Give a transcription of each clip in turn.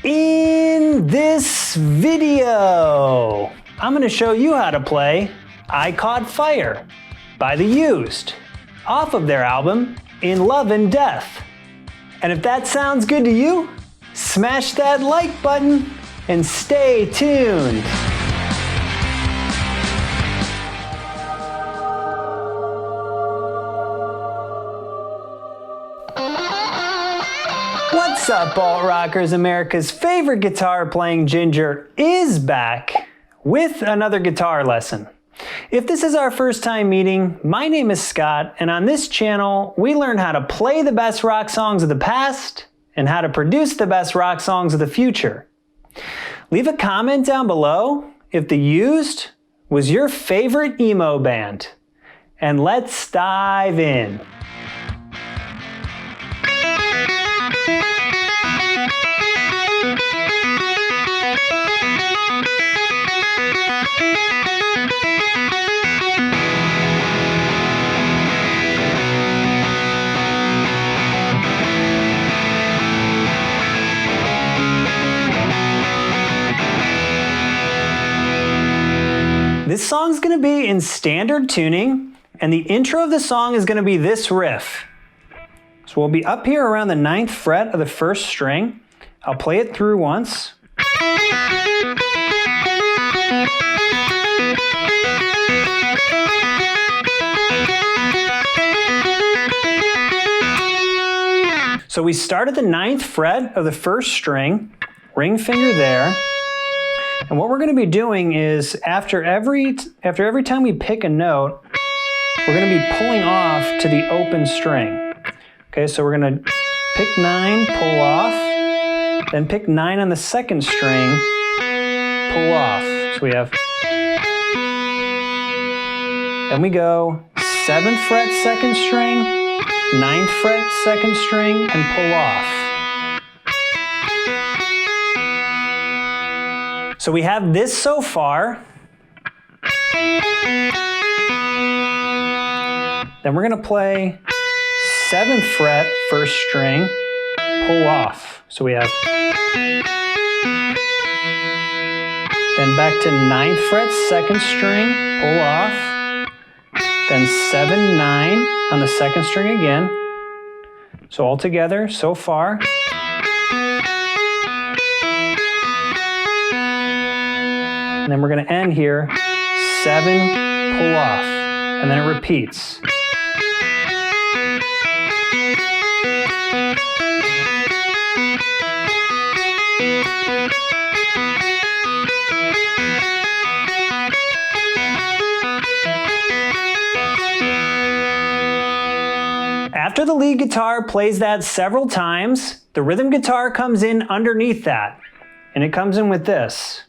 In this video, I'm going to show you how to play I Caught Fire by The Used off of their album In Love and Death. And if that sounds good to you, smash that like button and stay tuned. What's up, alt rockers? America's favorite guitar playing Ginger is back with another guitar lesson. If this is our first time meeting, my name is Scott, and on this channel, we learn how to play the best rock songs of the past and how to produce the best rock songs of the future. Leave a comment down below if The Used was your favorite emo band. And let's dive in. This song's gonna be in standard tuning, and the intro of the song is gonna be this riff. So we'll be up here around the 9th fret of the 1st string. I'll play it through once. So we start at the 9th fret of the 1st string, ring finger there. And what we're going to be doing is after every time we pick a note, we're going to be pulling off to the open string. Okay, so we're going to pick 9, pull off, then pick 9 on the 2nd string, pull off. So we have, then we go 7th fret 2nd string, 9th fret 2nd string, and pull off. So we have this so far. Then we're gonna play 7th fret 1st string, pull off. So we have, then back to 9th fret 2nd string, pull off. Then 7, 9 on the 2nd string again. So all together so far. And then we're going to end here, 7, pull off, and then it repeats. After the lead guitar plays that several times, the rhythm guitar comes in underneath that, and it comes in with this.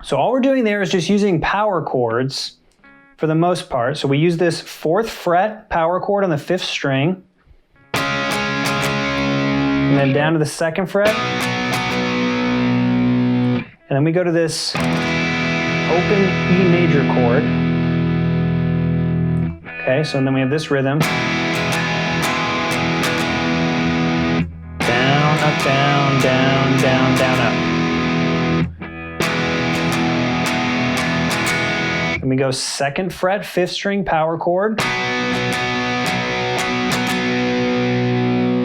So all we're doing there is just using power chords for the most part. So we use this 4th fret power chord on the 5th string, and then down to the 2nd fret, and then we go to this open E major chord. Okay, so then we have this rhythm. Down, up, down, down, down, down, up. Then we go 2nd fret, 5th string power chord.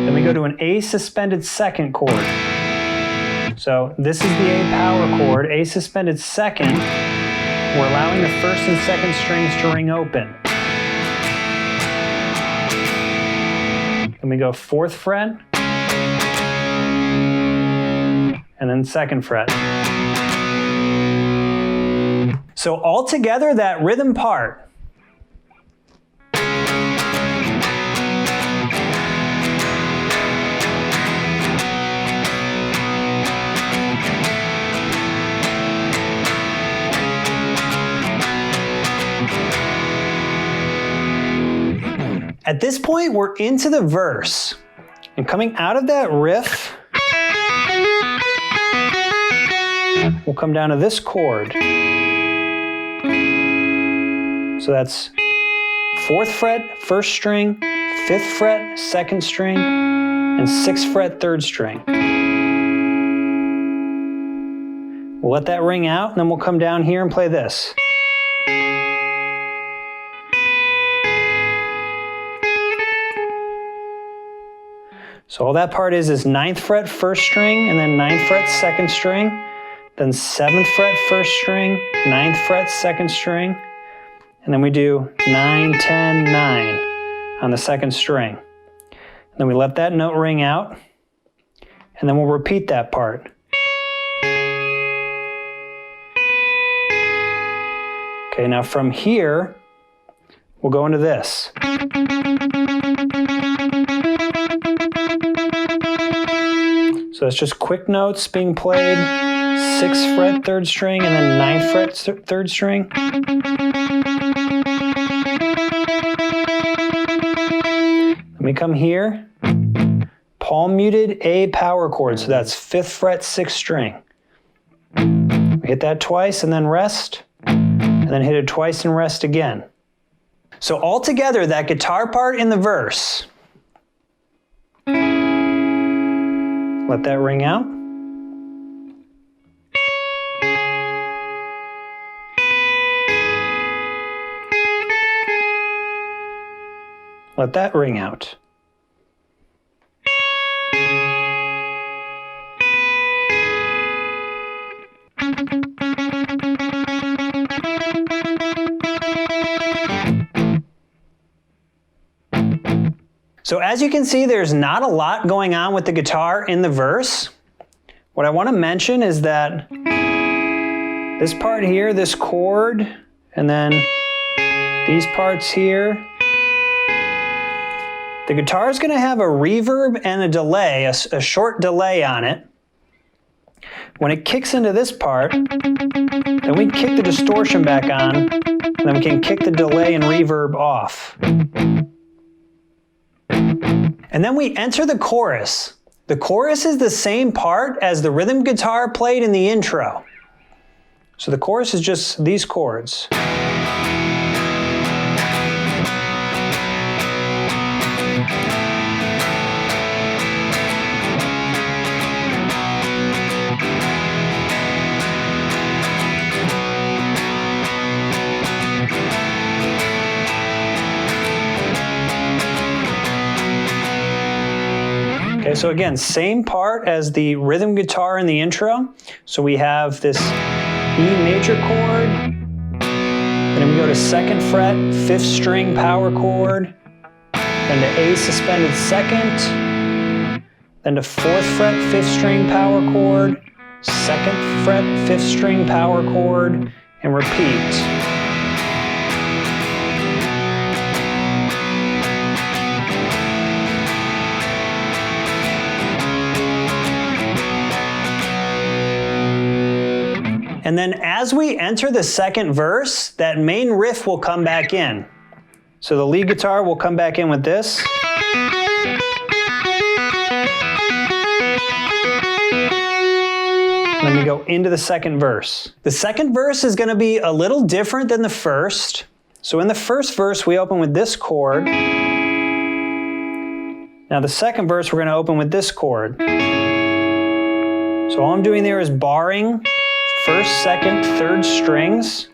Then we go to an A suspended 2nd chord. So this is the A power chord, A suspended 2nd. We're allowing the 1st and 2nd strings to ring open. Then we go 4th fret, and then 2nd fret. So all together, that rhythm part. At this point, we're into the verse. And coming out of that riff, we'll come down to this chord. So that's 4th fret, 1st string, 5th fret, 2nd string, and 6th fret, 3rd string. We'll let that ring out, and then we'll come down here and play this. So all that part is 9th fret, 1st string, and then 9th fret, 2nd string, then 7th fret, 1st string, 9th fret, 2nd string, and then we do 9, 10, 9 on the 2nd string. And then we let that note ring out, and then we'll repeat that part. Okay, now from here, we'll go into this. So it's just quick notes being played, 6th fret, 3rd string, and then 9th fret, 3rd string. Let me come here, palm muted A power chord, so that's 5th fret, 6th string. We hit that twice and then rest, and then hit it twice and rest again. So altogether, that guitar part in the verse, let that ring out. Let that ring out. So as you can see, there's not a lot going on with the guitar in the verse. What I want to mention is that this part here, this chord, and then these parts here, the guitar is going to have a reverb and a delay, a short delay on it. When it kicks into this part, then we kick the distortion back on, and then we can kick the delay and reverb off. And then we enter the chorus. The chorus is the same part as the rhythm guitar played in the intro. So the chorus is just these chords. Okay, so again, same part as the rhythm guitar in the intro. So we have this E major chord, then we go to 2nd fret, 5th string power chord, then to A suspended 2nd, then to 4th fret, 5th string power chord, 2nd fret, 5th string power chord, and repeat. And then as we enter the second verse, that main riff will come back in. So the lead guitar will come back in with this. Then we go into the second verse. The second verse is going to be a little different than the first. So in the first verse, we open with this chord. Now the second verse, we're going to open with this chord. So all I'm doing there is barring 1st, 2nd, 3rd strings.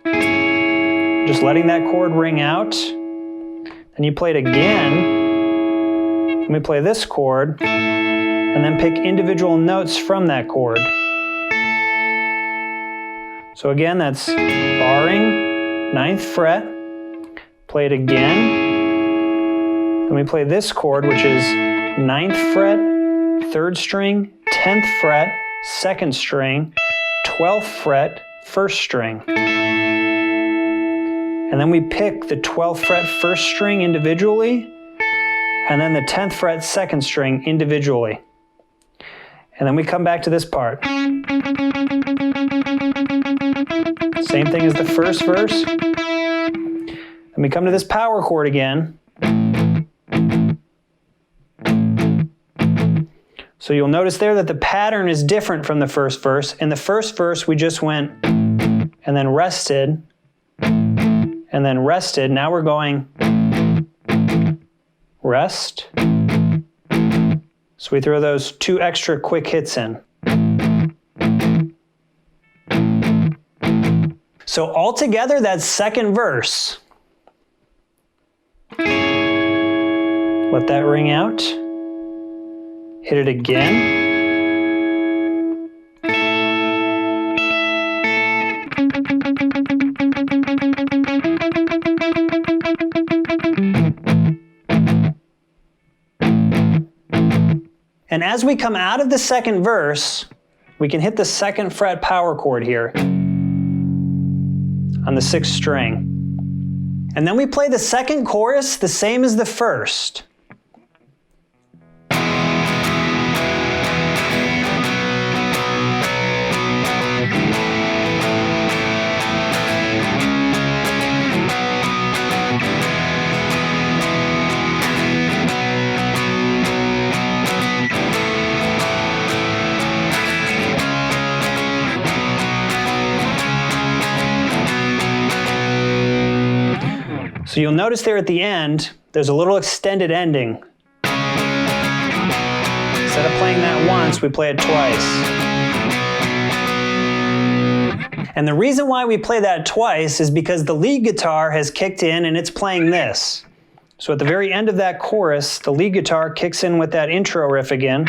Just letting that chord ring out. Then you play it again. Let me play this chord, and then pick individual notes from that chord. So again, that's barring 9th fret. Play it again. Then we play this chord, which is 9th fret, 3rd string, 10th fret, 2nd string, 12th fret, 1st string. And then we pick the 12th fret 1st string individually, and then the 10th fret 2nd string individually. And then we come back to this part. Same thing as the first verse. Then we come to this power chord again. So you'll notice there that the pattern is different from the first verse. In the first verse, we just went and then rested, and then rested. Now we're going rest. So we throw those 2 extra quick hits in. So altogether, that's second verse. Let that ring out. Hit it again. And as we come out of the second verse, we can hit the 2nd fret power chord here on the 6th string. And then we play the second chorus the same as the first. So you'll notice there at the end, there's a little extended ending. Instead of playing that once, we play it twice. And the reason why we play that twice is because the lead guitar has kicked in and it's playing this. So at the very end of that chorus, the lead guitar kicks in with that intro riff again.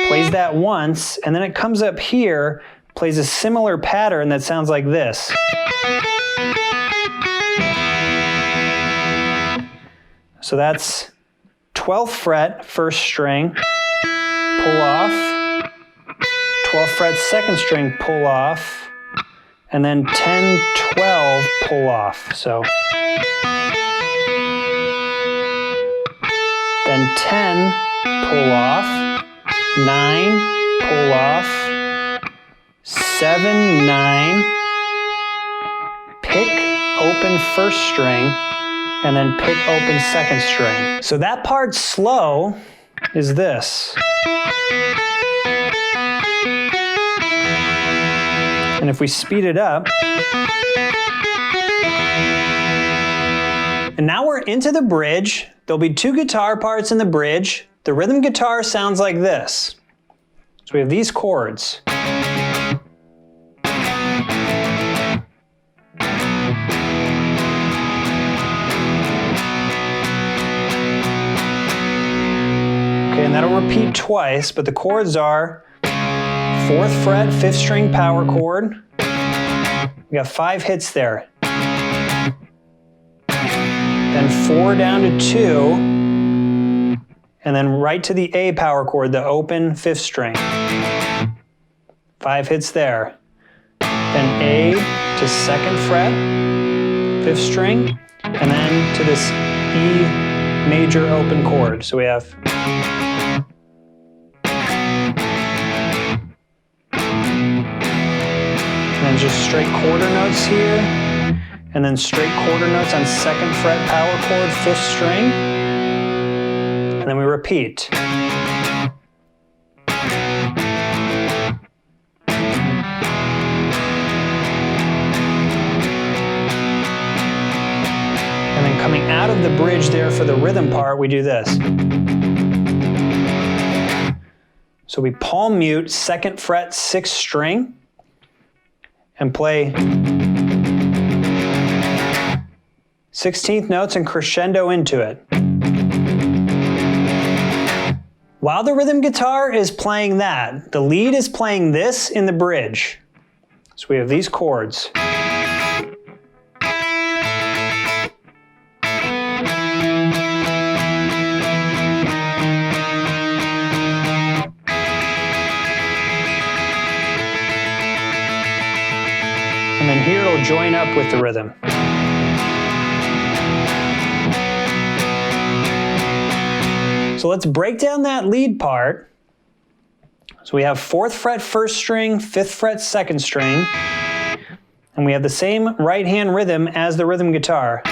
Plays that once, and then it comes up here, plays a similar pattern that sounds like this. So that's 12th fret, 1st string, pull off, 12th fret, 2nd string, pull off, and then 10, 12, pull off. So then 10, pull off, 9, pull off, 7, 9, pick, open 1st string, and then pick open 2nd string. So that part slow is this. And if we speed it up, and now we're into the bridge. There'll be 2 guitar parts in the bridge. The rhythm guitar sounds like this. So we have these chords. And that'll repeat twice, but the chords are 4th fret, 5th string power chord. We got 5 hits there. Then 4 down to 2, and then right to the A power chord, the open 5th string. 5 hits there. Then A to 2nd fret, 5th string, and then to this E major open chord. So we have and just straight quarter notes here, and then straight quarter notes on 2nd fret power chord, 5th string, and then we repeat. And then coming out of the bridge there for the rhythm part, we do this. So we palm mute 2nd fret, 6th string, and play 16th notes and crescendo into it. While the rhythm guitar is playing that, the lead is playing this in the bridge. So we have these chords. And then here it'll join up with the rhythm. So let's break down that lead part. So we have 4th fret 1st string, 5th fret 2nd string, and we have the same right hand rhythm as the rhythm guitar.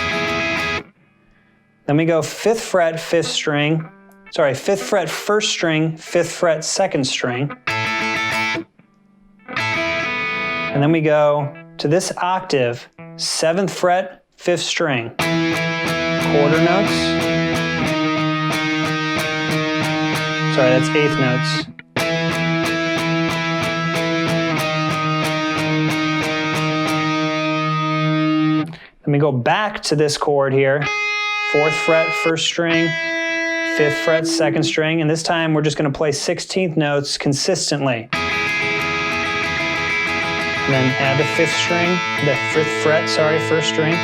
Then we go 5th fret 5th string, sorry, 5th fret 1st string, 5th fret 2nd string. And then we go to this octave, 7th fret, 5th string. Quarter notes. Sorry, that's 8th notes. Then we go back to this chord here, 4th fret, 1st string, 5th fret, 2nd string, and this time we're just going to play 16th notes consistently. And then add the 5th string, the 5th fret, sorry, 1st string.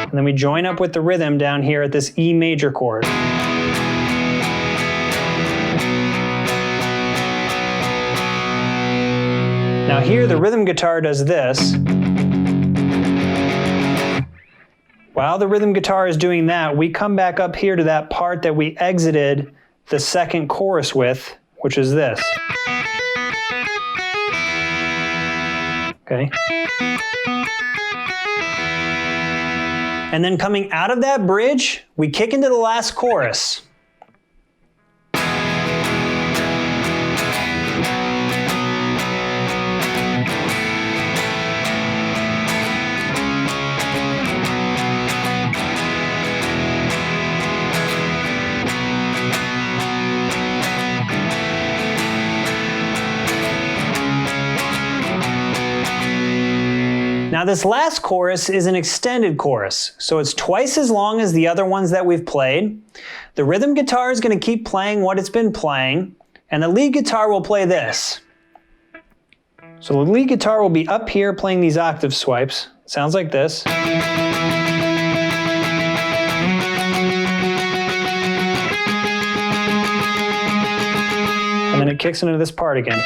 And then we join up with the rhythm down here at this E major chord. Now here the rhythm guitar does this. While the rhythm guitar is doing that, we come back up here to that part that we exited the second chorus with, which is this. Okay. And then coming out of that bridge, we kick into the last chorus. Now this last chorus is an extended chorus, so it's twice as long as the other ones that we've played. The rhythm guitar is going to keep playing what it's been playing, and the lead guitar will play this. So the lead guitar will be up here playing these octave swipes. It sounds like this. And then it kicks into this part again.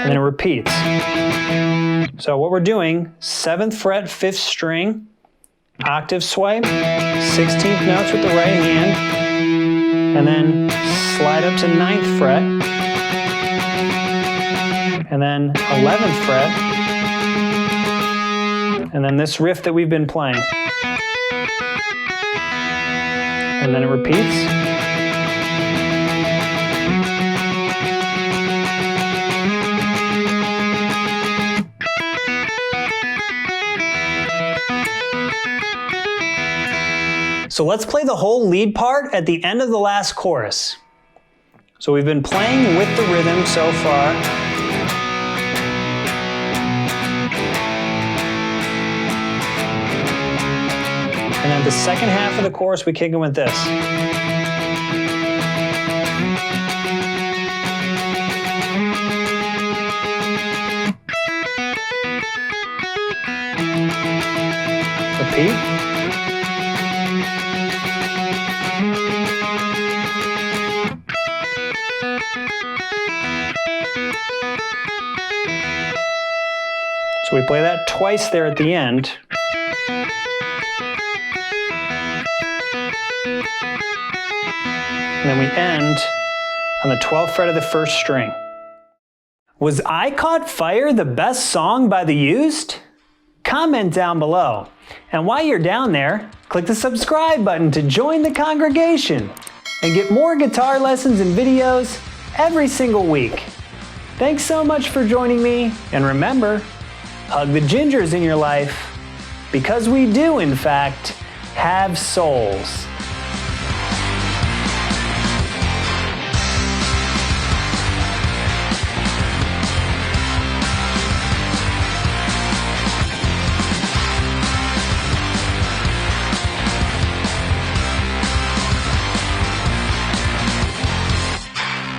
And then it repeats. So what we're doing, 7th fret, 5th string, octave swipe, 16th notes with the right hand, and then slide up to 9th fret, and then 11th fret, and then this riff that we've been playing. And then it repeats. So let's play the whole lead part at the end of the last chorus. So we've been playing with the rhythm so far. And then the second half of the chorus, we kick in with this. Repeat. So we play that twice there at the end. And then we end on the 12th fret of the 1st string. Was I Caught Fire the best song by The Used? Comment down below. And while you're down there, click the subscribe button to join the congregation and get more guitar lessons and videos every single week. Thanks so much for joining me, and remember, hug the gingers in your life, because we do, in fact, have souls.